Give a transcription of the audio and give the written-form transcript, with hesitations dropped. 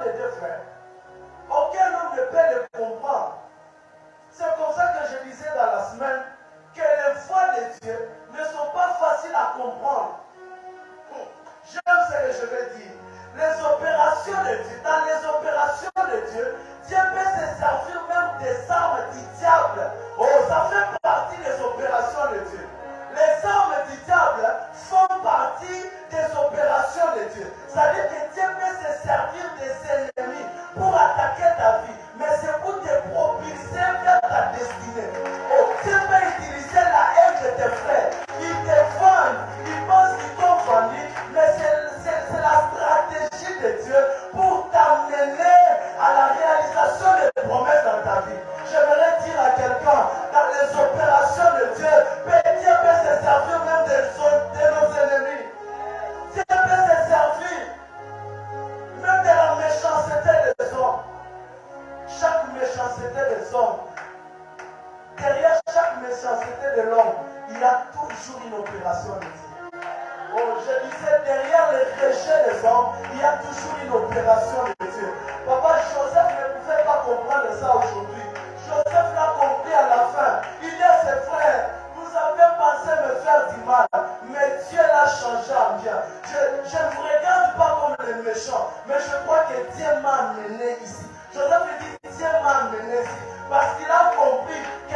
les deux frères. Aucun homme ne peut les comprendre. C'est comme ça que je disais dans la semaine que les voies de Dieu ne sont pas faciles à comprendre. J'aime ce que je vais dire. Les opérations de Dieu, dans les opérations de Dieu, Dieu peut se servir même des armes du diable. Oh, ça fait partie des opérations de Dieu. Les armes du diable font partie des opérations de Dieu. C'est-à-dire que Dieu peut se servir des ennemis pour attaquer ta vie. Mais c'est pour te propulser vers ta destinée. Oh, Dieu peut utiliser la haine de tes frères. Ils te vendent, ils pensent qu'ils t'ont vendu, mais c'est la stratégie de Dieu pour t'amener à la réalisation des promesses dans ta vie. J'aimerais dire à quelqu'un, dans les opérations de Dieu, Dieu peut se servir même de nos ennemis. Dieu peut se servir même de la méchanceté des hommes. Chaque méchanceté des hommes, derrière chaque méchanceté de l'homme, il y a toujours une opération de Dieu. Oh, je disais, derrière les péchés des hommes, il y a toujours une opération de Dieu. Papa Joseph ne pouvait pas comprendre ça aujourd'hui. Joseph l'a compris à la fin. Il dit à ses frères, vous avez pensé me faire du mal, mais Dieu l'a changé en bien. Je ne vous regarde pas comme les méchants, mais je crois que Dieu m'a amené ici. Joseph dit, Dieu m'a amené ici. Parce qu'il a compris que